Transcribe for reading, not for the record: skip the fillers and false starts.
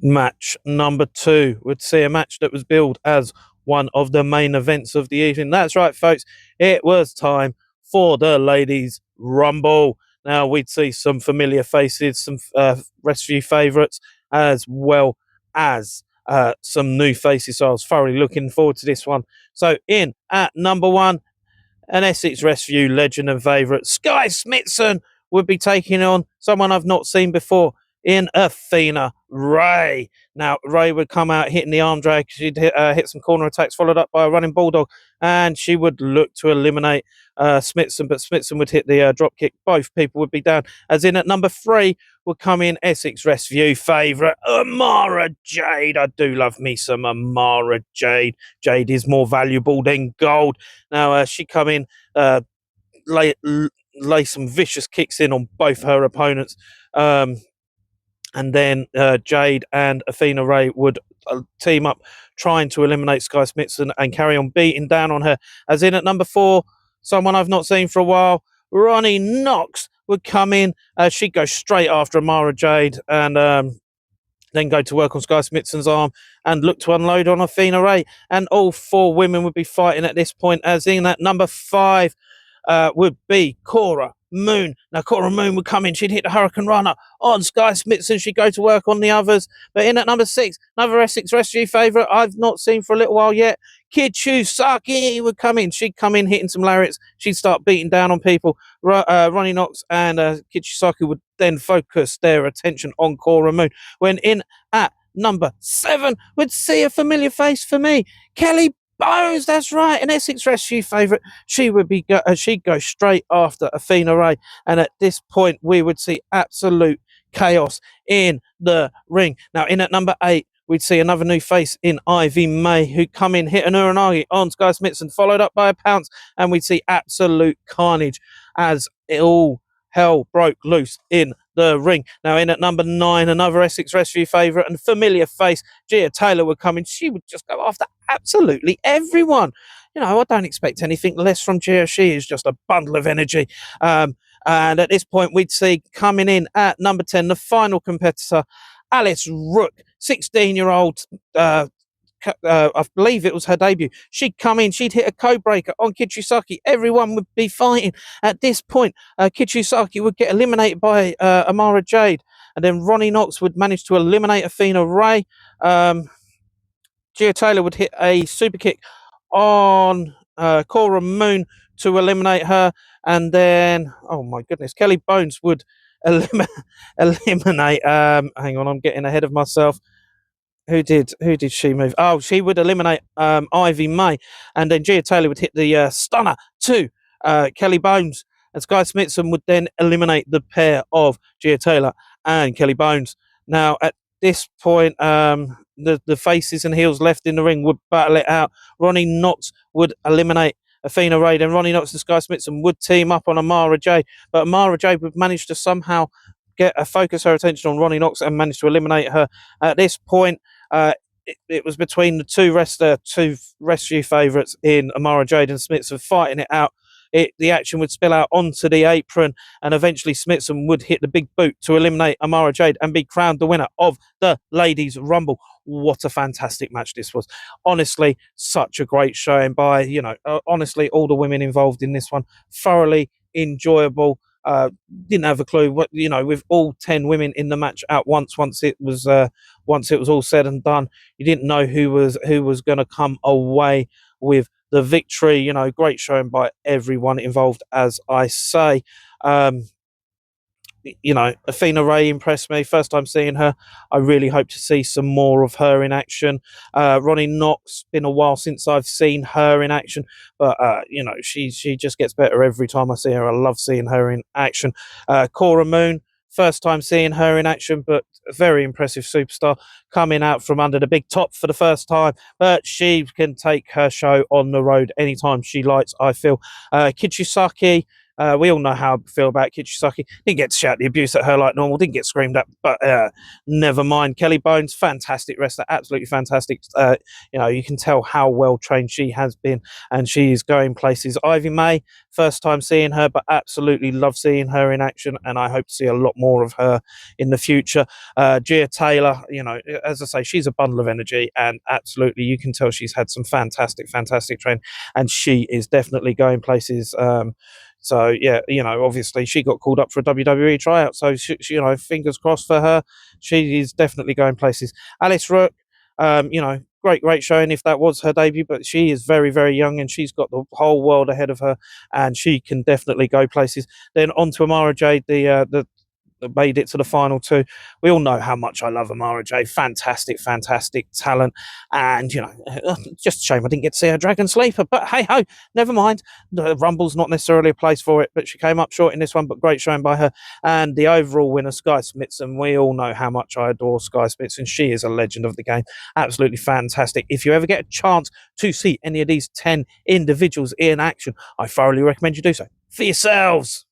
Match number 2 would see a match that was billed as one of the main events of the evening. That's right, folks. It was time for the Ladies Rumble. Now, we'd see some familiar faces, some rescue favourites, as well as some new faces. So I was thoroughly looking forward to this one. So in at number 1, an Essex Rescue legend and favourite, Sky Smithson, would be taking on someone I've not seen before in Athena Ray. Now, Ray would come out hitting the arm drag. She'd hit some corner attacks, followed up by a running bulldog, and she would look to eliminate Smithson, but Smithson would hit the drop kick. Both people would be down. As in at number 3 would come in Essex Rescue favourite, Amara Jade. I do love me some Amara Jade. Jade is more valuable than gold. Now, she come in, lay some vicious kicks in on both her opponents. And then Jade and Athena Ray would team up trying to eliminate Sky Smithson and carry on beating down on her. As in at number 4, someone I've not seen for a while, Ronnie Knox would come in. She'd go straight after Amara Jade and then go to work on Sky Smithson's arm and look to unload on Athena Ray. And all 4 women would be fighting at this point. As in at number 5 would be Cora Moon. Now, Cora Moon would come in. She'd hit the Hurricane Runner on Sky Smithson. She'd go to work on the others. But in at number 6, another Essex Rescue favourite I've not seen for a little while yet, Kid Saki would come in. She'd come in hitting some lariats. She'd start beating down on people. Ronnie Knox and Kid Saki would then focus their attention on Cora Moon. When in at number 7 would see a familiar face for me, Kelly Bones. That's right, an Essex Rescue favourite. She would be she'd go straight after Athena Ray, and at this point we would see absolute chaos in the ring. Now, in at number 8, we'd see another new face in Ivy May, who come in, hit an Uranagi on Sky Smithson, followed up by a pounce, and we'd see absolute carnage as it all hell broke loose in the ring. Now, in at number 9, another Essex Rescue favourite and familiar face, Gia Taylor, would come in. She would just go after absolutely everyone. You know, I don't expect anything less from Gia. She is just a bundle of energy. And at this point, we'd see coming in at number 10, the final competitor, Alice Rook, 16-year-old, I believe it was her debut. She'd come in, she'd hit a code breaker on Kichisaki. Everyone would be fighting. At this point, Kichisaki would get eliminated by Amara Jade, and then Ronnie Knox would manage to eliminate Athena Ray. Gia Taylor would hit a super kick on Cora Moon to eliminate her, and then, oh my goodness, Kelly Bones would eliminate. Hang on, I'm getting ahead of myself. Who did she move? Oh, she would eliminate Ivy May, and then Gia Taylor would hit the stunner to Kelly Bones, and Sky Smithson would then eliminate the pair of Gia Taylor and Kelly Bones. Now, at this point, the faces and heels left in the ring would battle it out. Ronnie Knox would eliminate Athena Ray, and Ronnie Knox and Sky Smithson would team up on Amara Jade, but Amara Jade would manage to somehow focus her attention on Ronnie Knox and manage to eliminate her. At this point, it was between the two rescue favourites in Amara Jade and Smithson fighting it out. The action would spill out onto the apron, and eventually Smithson would hit the big boot to eliminate Amara Jade and be crowned the winner of the Ladies Rumble. What a fantastic match this was. Honestly, such a great showing by, honestly, all the women involved in this one. Thoroughly enjoyable. Didn't have a clue what, with all 10 women in the match at once it was all said and done, you didn't know who was going to come away with the victory. Great showing by everyone involved, as I say. Athena Ray impressed me. First time seeing her. I really hope to see some more of her in action. Ronnie Knox, been a while since I've seen her in action, but she just gets better every time I see her. I love seeing her in action. Cora Moon, first time seeing her in action, but a very impressive superstar coming out from under the big top for the first time, but she can take her show on the road anytime she likes, I feel. Kichisaki, We all know how I feel about Kichisaki. Didn't get to shout the abuse at her like normal. Didn't get screamed at, but never mind. Kelly Bones, fantastic wrestler, absolutely fantastic. You can tell how well trained she has been, and she is going places. Ivy May, first time seeing her, but absolutely love seeing her in action, and I hope to see a lot more of her in the future. Gia Taylor, as I say, she's a bundle of energy, and absolutely you can tell she's had some fantastic training, and she is definitely going places. So yeah, obviously she got called up for a WWE tryout. So fingers crossed for her. She is definitely going places. Alice Rook, great showing if that was her debut, but she is very, very young and she's got the whole world ahead of her, and she can definitely go places. Then on to Amara Jade, the that made it to the final two. We all know how much I love Amara J. Fantastic talent. And, just a shame I didn't get to see her Dragon Sleeper. But hey ho, never mind. The Rumble's not necessarily a place for it, but she came up short in this one, but great showing by her. And the overall winner, Sky Smithson. We all know how much I adore Sky Smithson. She is a legend of the game. Absolutely fantastic. If you ever get a chance to see any of these 10 individuals in action, I thoroughly recommend you do so for yourselves.